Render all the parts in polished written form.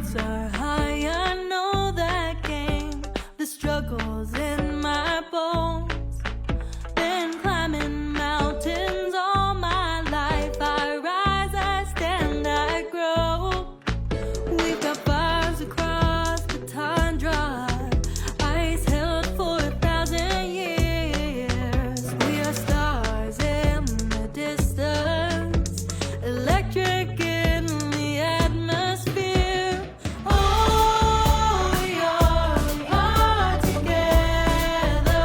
clouds are high, I know that game. The struggles in my bones. Been climbing mountains all my life. I rise, I stand, I grow. We've got fires across the tundra. Ice held for 1,000 years. We are stars in the distance. Electric in the atmosphere. Oh, we are together.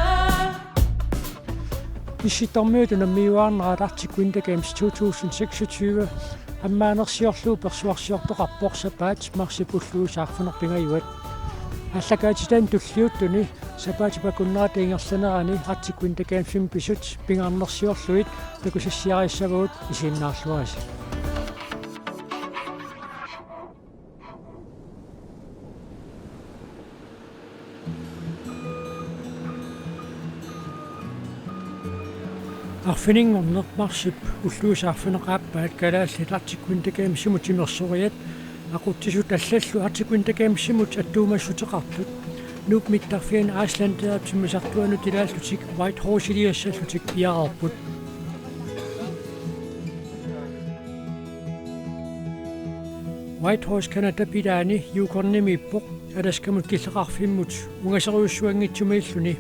Issittormiut unammiuaarneranni Winter Games 2026 аммаанерсиорлуу персуарсиортоқарпорсапаат марсипуллуусаарфунерпингаjuat ааллакаатитан туллиуттуни сапаатипакуннерата ингерланерани Arctic Winter Games pisut пингарнерсиорлуит такусассиариссавуут исиннаарлуаси арфинингорнермарсип уллуусаарфунеқааппаат Kalaallit Arctic Winter Games имутимерсориат aquttisut аллаллу Arctic Winter Games имут аттуумассутеқартут нук миттарфиан Iceland тиммисартуану тилааллутик Whitehorse илиассаллутик пиарарпут Whitehorse Canada пилаани юукорнимиппоқ аласкамут киллеқарфиммут унгасериуссуангитсумииллуни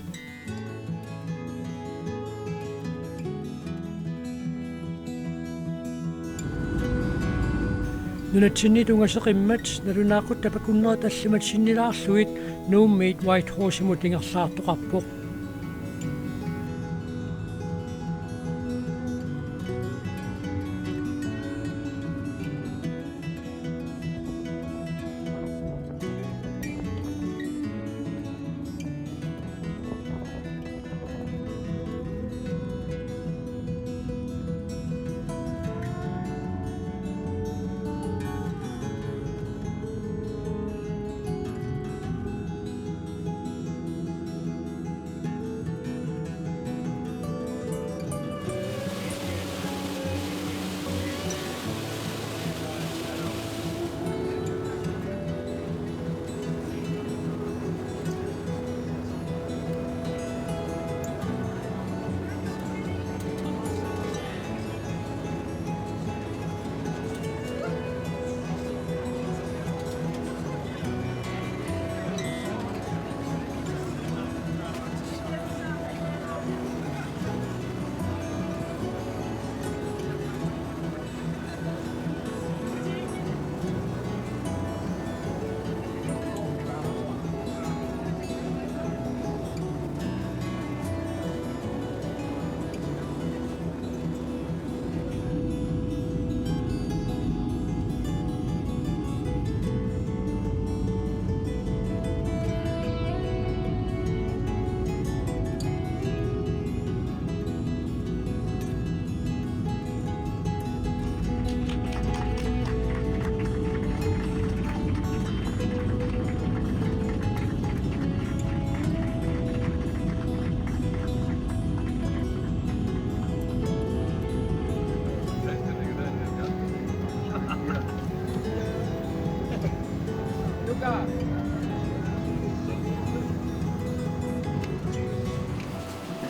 Nunaatsinniit ungaseqimmat nalunaaqut tapakunnerat allimat sinnilaarluit nuummiit Whitehorse imut ingerlaartoqarpoq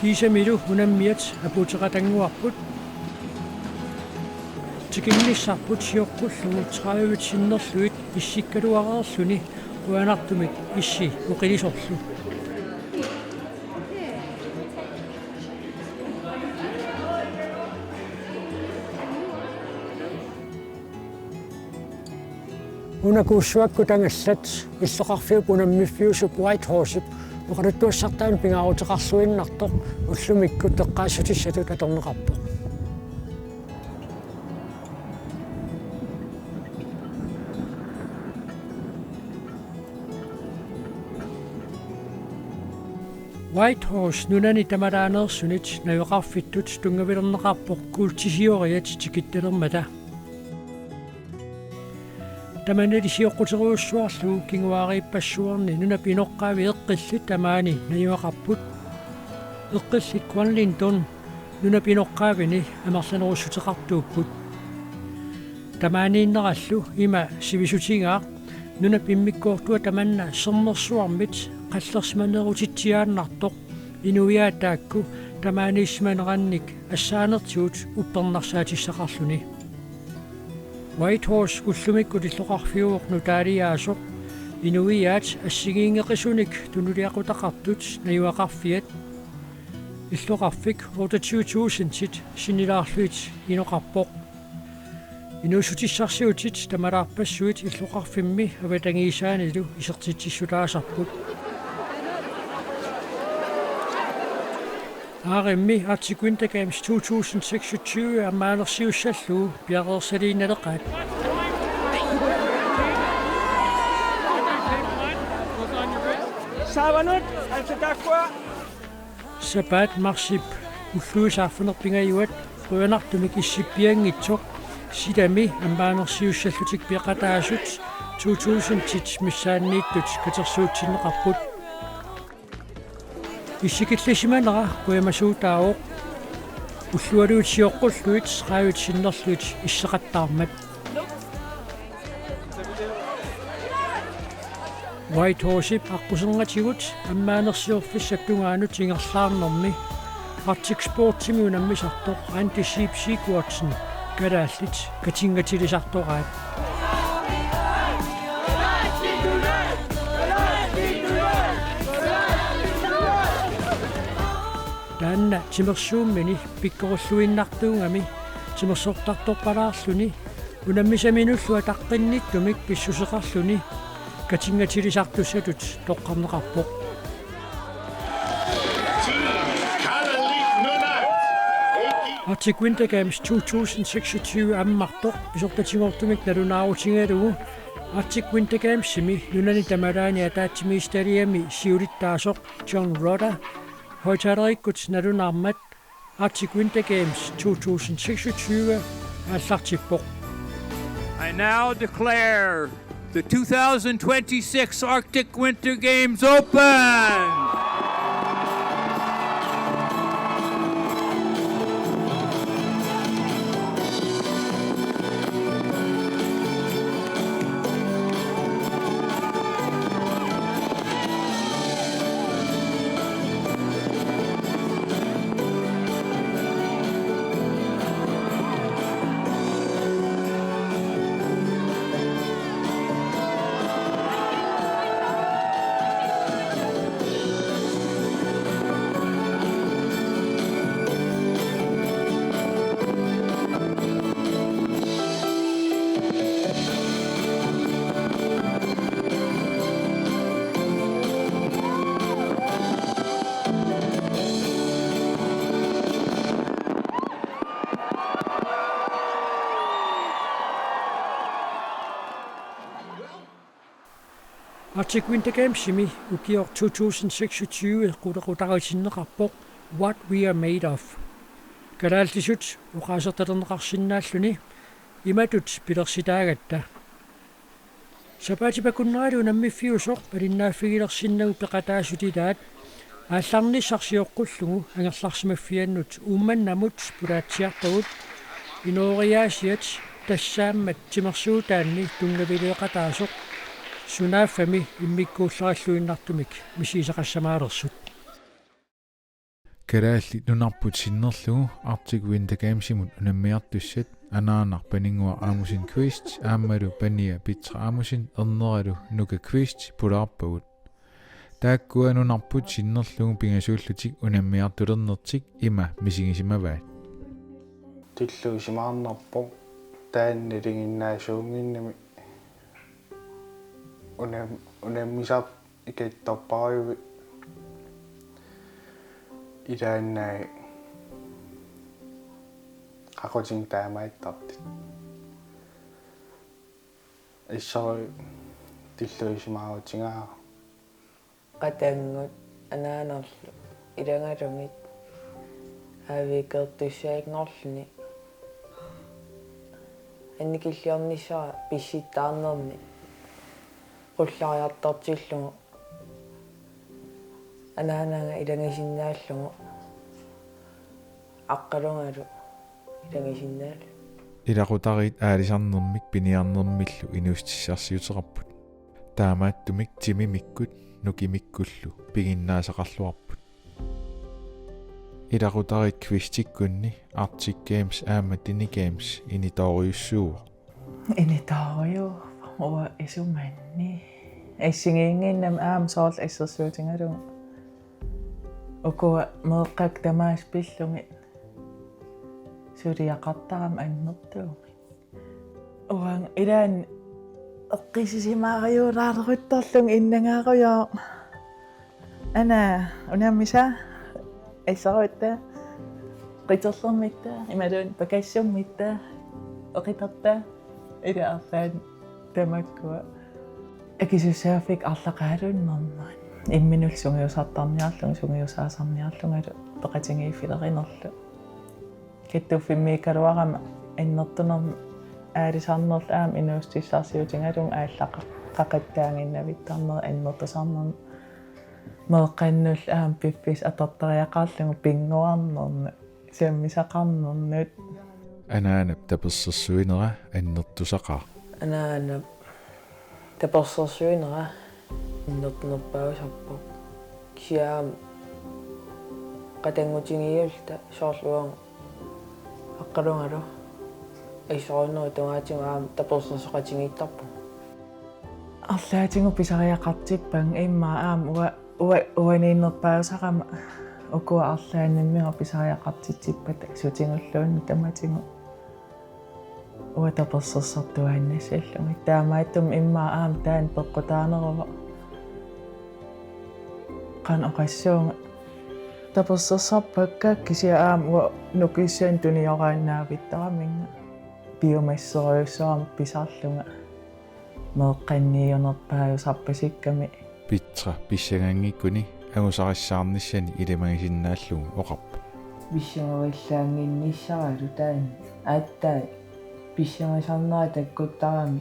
Issittormiut unammiuaarneranni aputeqatanguarput tikingissarput siorqullugu 30 sinnerluit issikkaluareerluni uanartumik issi uqilisorlu unakuussuakku tangallat иллоqarfiup unammiuffiusup Whitehorse uqaluttuassartaan pingaaruteqarluinnartoq ullumikku teqqaassutissatut atorneqarpoq Whitehorse nunani tamalaanersunit najoqarfittut tungavilerneqarpoq kuultisioriat tikittelermata Tamaneli siorquteruussuarlu kinguariippassuarni nunapinoqqaavi eqqillit tamaani najuaqarput eqqillit Greenland nunapinoqqaavini amarlanerussutеqartuupput tamaaniinnerallu ima sivisutigaaq Nunapimmikkoortua tamanna sernersuarmit qallersmanerutitsiaannartoq inuiaataakku tamaanismanerannik assaanertigut uppernarsaatisaqarluni. Whitehorse ullumikku tilloqarfiuoq nutaaliaasoq inuiaat assigiingeqisunik tunuliaqutaqartut najuaqarfiat illoqarfik 28,000 sinilaarluit inoqarpoq inusutissarsiutit tamalaarpassuit illoqarfimmi avatangiisaanilu isertitsissulaasarput Aarimmi Article Games 2026 amaanersiussalluu piareersaliinaleqaat Savanut, altatakwa. Sabat marsip ulluisaafunerpingajuat ruanartumik issippiangitsoq sidami amaanersiussallutik piaqataasut 2010 missaanniittut katersuutsinneqarput issikillisimanera kuamasuutaaoq ullualuutsioqqulluit raavitsinnerluit isseqattaarmat Whitehorse аққусернгатигут аммаанерсиорфиссаттунгаанут ингерлаарнэрми Arctic Sportsimi unammisartoq anti-sheep sequatsen Kalaallit katingatilisartoqaat Taanna timersuummini pikkorulluinnartuungami timersortartorpalaarluni unammisaminullu taqqinniittumik pissuseqarluni katingatilisartussatut toqqarneqarpoq Arctic Winter Games 2026 ammartoq pisortatingortumik nalunaarutingalugu Arctic Winter Games simi nunani tamalaani ataatimiistaliami siulittaasoq John Rodder højtalerikkut nalunaarmat Arctic Winter Games 2026 allartippoq I now declare the 2026 Arctic Winter Games open! Arctic Winter Games simi ukior 2026 qulaqutarisinneqarpoq What We Are Made Of Kalaallisut uqaasertalerneqarsinnaalluni imatut pilersitaagatta Sapatipakunneraalu nammiffiusoq palinnaaffigilersinnagu peqataasutilaat aallarnissarsiоққуллугу ангерларсимаффианнут уумманнамут пулааtsiartagut инориаасиат тассааммат тимерсуутаанни тунгавилеқатаасоқ Sunaaffami immikkuulleralluinnartumik misiisaqassamaalersut Kalaallit nunarput sinnerlugu Arctic Winter Gamesimut unammiartussat anaanar paningua aamusin quiz aammalu pania pitra aamusin erneralu nuka quiz pulaarpagut taakkua nunarput sinnerlugu pingasuullutik unammiartulernertik ima misigisimavaat tilluisimaarnerpoq taanniliginnaasuunginnami unammisap ikattorpariuvi ilaannai qaquting taamaittartit issori tilluisimaarutigaa qatangut anaanerlu ilangalungit aaviikertussaagngorluni annikilliornissara pissittaarnerni qullariartartillugu anaanaanga ilangisinnaallungu aqqalungalu ilangisinnaal ilaqutarit aalisarnermik piniarnermillu inuustissarsiuteqarput таамааттумик тимимиккут нукимиккуллу пигиннаасақарлуарпут илақутарит квистиккунни Arctic Games аама Dene Games инитоориуссуу Initorio over isumani. Isingingin am salt issuutingaru. Oko melqak tamas pillungi. Suliaqattaram annnertuumi. Orang idan eqqisisimaariuraarruttorlung innangaaruyaa. Ana unamisa isarutta qiterlermitta imalun pakassummitta oqitarta ida arlaan tamakkua akisusaafik aallakaatittasaq imminulsungiusartarniarlung sungiusaasarniarlungalu peqatingiiffilerinerlu kittuffimmiikkaluarama innertunerm aalisarnerl aam inuustissarsiutingalung aallaqqaqattaanginnavittarner annertusarner meeqqannul aam piffis atortoriaqaarlungu pinguarnerna siammisaqarnernut анаанап таперсэрсуинера аннертусақаа Ana taperssersuinera innertunerpausarpu kiaam qatangutingiulta soorluang aqqalungalu aisoruunneru tungaatigu aam taperssersoqatingiittarpu арлаатингу писариақартиппан имма аам уанииннерпаусақама укуа арлааннаммига писариақартитсиппат сутингуллуунни таматингу уатаперсерсартуааннасаллуми таамааттум имма аам таан пеққутаанерува qan oqassuunga таперсерсарпакка кися аам нукиссаан туниорааннаавиттараминга биомассериуссаарам писаарлунга meeqqanniunerpaajusarpasikkami питра писсагангиккуни агусариссаарниссани илимагисиннааллугу оқарпа виссагавиллаангинниссаралу таан ааттаа писсагасарнера таккуттарами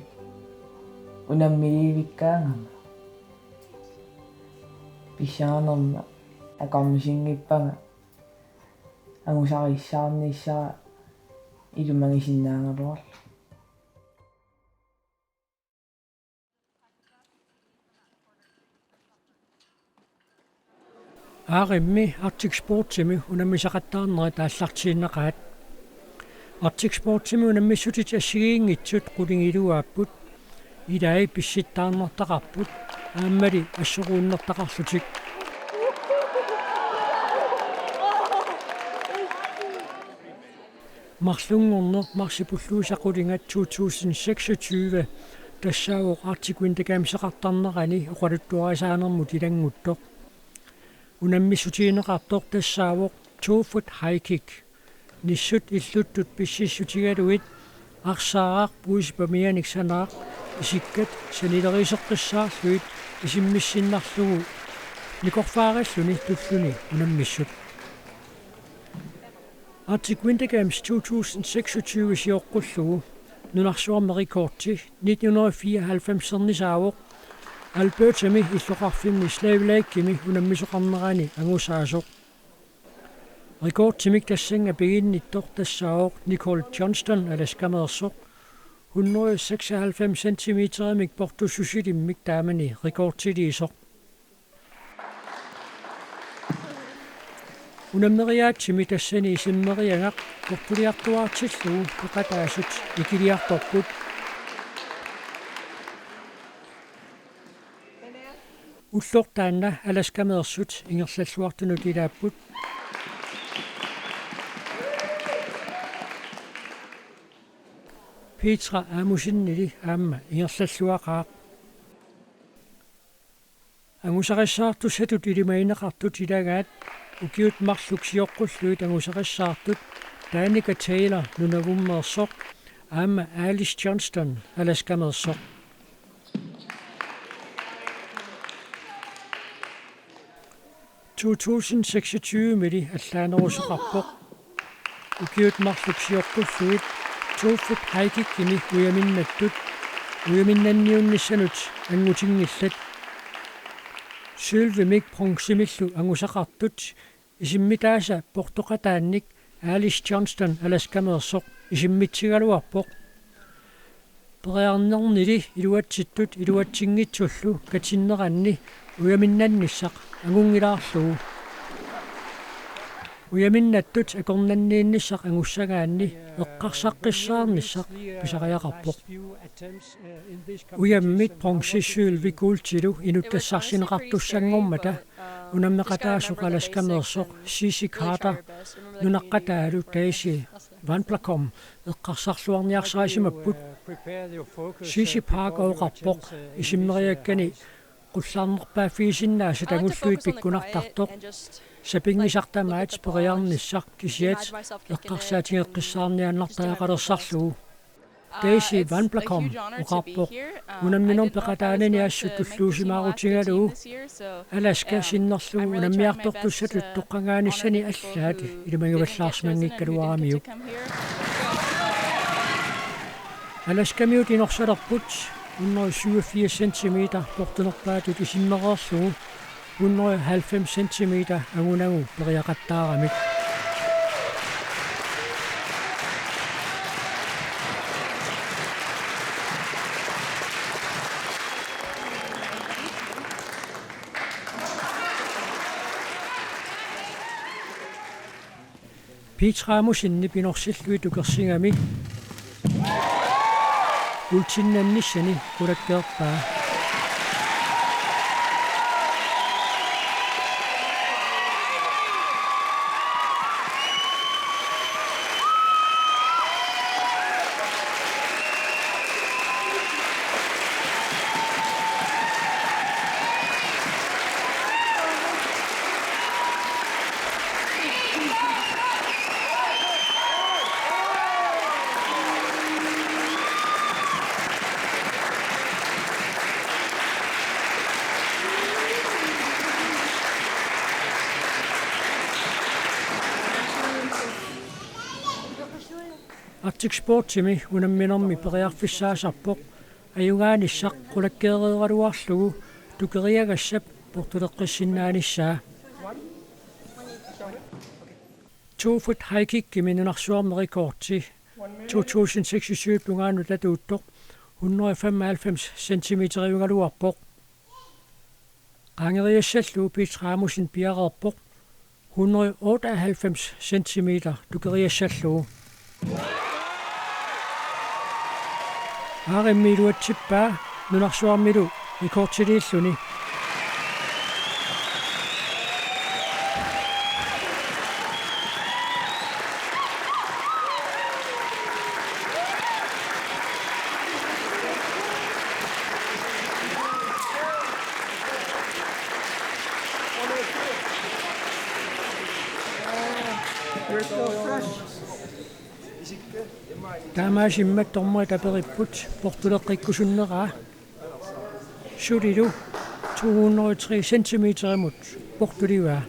унаммиливиккаангама писсаганерма акармисингиппага агусариссаарниссара илумагисиннаангалуарла ааримми Arctic Sportsimi unammisaqattaarnera taallарtiinneqaat Arctic Sportsimi unammissutit assigiingitsut qulingiluaapput ilai pissittaarnertaqarput aammali assuruunnertaqarlutik marlungorner marsipulluusaqulingat 2026 тассаагоо Arctic Winter Games eqartarnerani oqaluttuarisaanermut ilanguttoq unammisutiineqartoq tassaawoq 2-foot high kick nissut illuttut pississutigaluit arsaaraaq puisipamianik sanaaq isikkat sanileriiseqqissaarluit isimmissinnarlugu nikorfaarilluni tulluni unammissut Arctic Winter Games 2026 siorqullugu nunarsuarmerikorti 1994 Albertami illuqarfimmi slavilaikkimi unammisoqarnerani angusaasoq rekordtimik tassanga piginnittor tassaaoq Nicole Johnston alaskamersoq 196 cm portususilimmik taamani rekordtiliisoq unammeriaatsimi tassani isimmeriangaq portuliartuartillugu peqataasut ikiliartorput ullortaanna alaskameersut ingerlalluartunut ilaapput Petra aamusinnili aamma ingerlalluaqaaq angusarissаарtussatut ilimaineqartut ilagaat ukiut marluksiorqulluit angusarissаарtut Danica Taylor nunavummeersoq aamma Alice Johnston alaskameersoq 2026 mili allaanerusoqarpoq ukiut marluksiorqulluit 2-foot high kickini uyaminnanniunnissanut angutingillat sylvimik pronximillu angusaqartut isimmitaasa portoqataannik Alice Johnston alaskameersoq isimmitsigaluarpoq Perearnernili iluatsittut iluatsingitsullu katinneranni uyaminnannissaq angungilaarlugu. Uyaminnatut akornanniinnissaq angussagaanni eqqarsaqqissaarnissaq pisariaqarpoq. Uyammit pronksissuulvikuultilu inuttassarsineqartussangormata unammeqataasuqalaskameersoq sisikhaata nunaqqataalu taisi vanplakom eqqarsarluarniarsaisimapput sisipaak oqarpoq isimmeriakkani qullarnerpaafiisinnaasa tangulluit pikkunartartoq sapingisartamaat periarnissaq kisiat eqqarsaatigeqqissaarniannartaaqalersarlugu taisi vanplakom oqarpoq unamminorm peqataanani aassutulluusimaarutingalugu alaska sinnerlugu unammiartortussatut toqqangaanissani allaat ilimagivallaarsmangikkaluaramiuk alaskamiut inorsalerput 187 cm portunerpaatut isimmereerlugu 190 cm angunagu periaqattaaramik Piitraamusinni pinorsilluit ukersingami ultinnannissani kulakkeerpaa Arctic sportsimi unamminormi periarfissaasarpoq ajungaanissaq qulakkeereeraluarlugu tukeriagassap portuleqqissinnaanисsaa 2 foot high kick minunarsuarmerikorti 2026 lungaanu tatuuttoq 195 cm iungaluarpoq qangeriassallu Piitraamusin piareerpoq 198 cm tukeriassallugu Aarimmiluatsippaa nunarsuarmilu ikortiliilluni Taamaasimmat tormua taperipput portuleqqikkusunneraa sulilu 203 cm imut portulivaa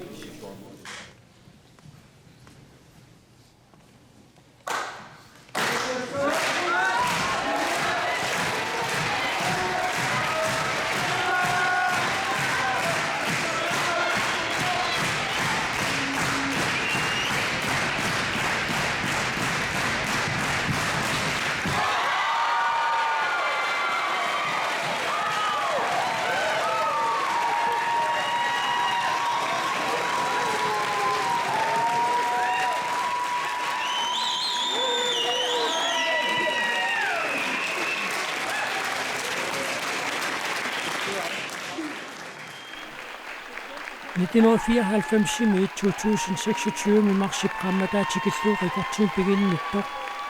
I 1994 2026 med marsipramma taatikillu rikortiulpiginnittoq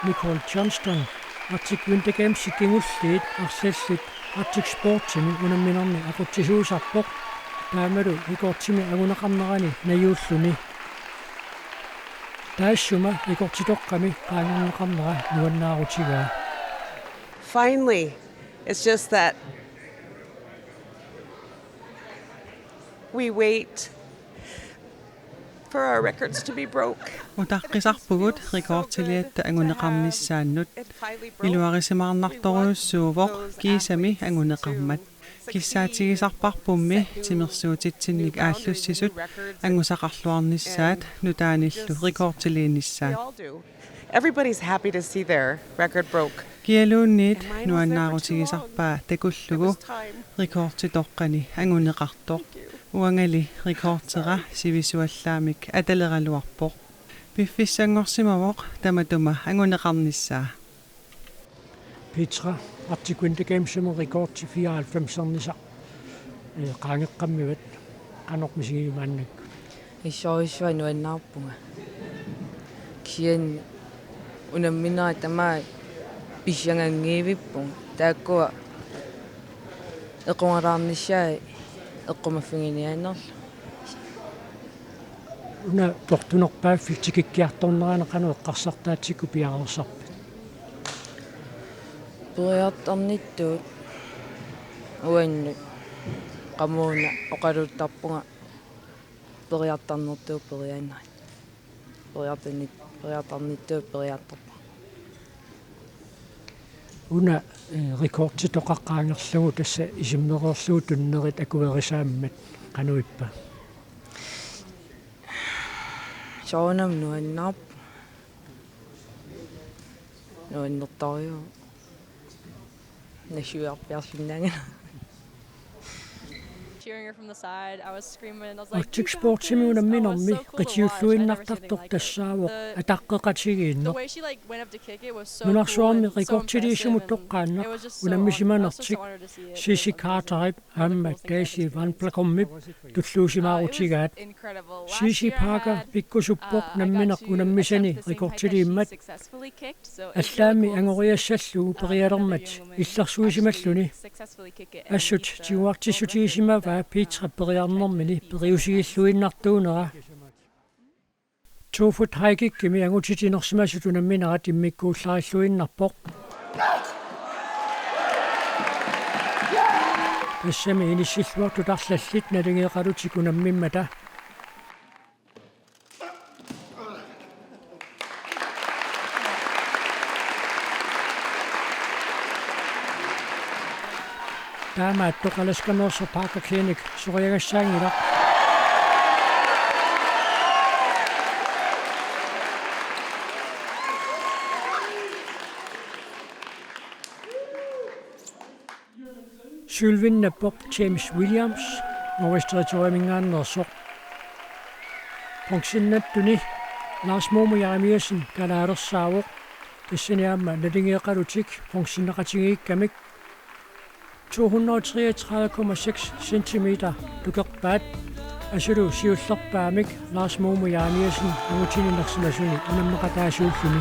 Nicole Johnston Arctic Winter Games ikingulliit arsallit Arctic Sportsimi unamminorni aqutsisuusarpoq taamalu rikortimi aguneqarnerani najuulluni taassuma rikortitoqqami qaangerneqarnera nuannaarutigaa. Finally, it's just that we wait for our records to be broke. Utaqqisarpugut rikortiliatta anguneqarnissaannut iluarisimaarnartoruussuuvoq kiisami anguneqarmat kissaatigisarparpummi timersuutitsinnik aallussisut angusaqarluarnissaat nutaanillu rikortiliinnissaat. Everybody's happy to see their record broke. Kialuunniit nuannaarutigisarpaa takullugu rekordtitoqqani anguneqartoq uangali rekordtera sivisuallaamik ataleraluarpoq piffissangorsimavoq tamatuma anguneqarnissaa Petra, Arctic Winter Games som rekord til 94'erne. Qangeqqammivat qanormisigimannak. Issoisua nuannaarpunga. Kian unamminaa tamaa pissangangiivippunga. Taakkua equnaraarnissaa eqqumafinginiannerlu. Una portunerpaaffik tikikkiartorneraana qanu eqqarsartaatiku piarersarpa. Suliarinnittut uannut qamuuna oqaluttarpunga periartarnertuu periaannai. Periartarnittut periartarpa. Una rekordtitoqaqqaangerlugu tassa isimmereerlugu tunnerit akuverisaammat qanuippa. Soonam nuannaarpu. Nuannertoriu. Arctic Sportsimi unamminermi qitiulluinnartartor tassaawoq ataqqeqatigiinno. Nunarsuarmi rekordtiliisumut toqqaannaq unammisimanertik Sisi Carterip aamma Daisy Van Plakommip tulluusimaarutigaat Sisi Parker pikkusuppoq nammineq unammisani rekordtiliimmat allaami angoriassalluu perialermat illersuisimalluni assut tiuartissutiisimavaa Petra periarnermini periusigilluinnartuunera 2 foot haikikkimi angutitinersimasut unamminerat immikkuullarilluinnarpoq тассами инissилluartu tarlallit nalingeeqalutik unammimmata Taamaat toqalaskanerser Parker Clinic soriagassaangilaq Sylvinnappoq James Williams Norris-territoriumingaannersoq Ponksinnnattuni Lars Momo-Jeremiasen Kalaallersaavoq tassaniaamma nalingeeqalutik ponksinnaqatigiikkamik 233,6 centimeter tukerpaat asulu siullerpaamik Lars Momo-Jeremiasen angutininersimasuni unammeqataasuulluni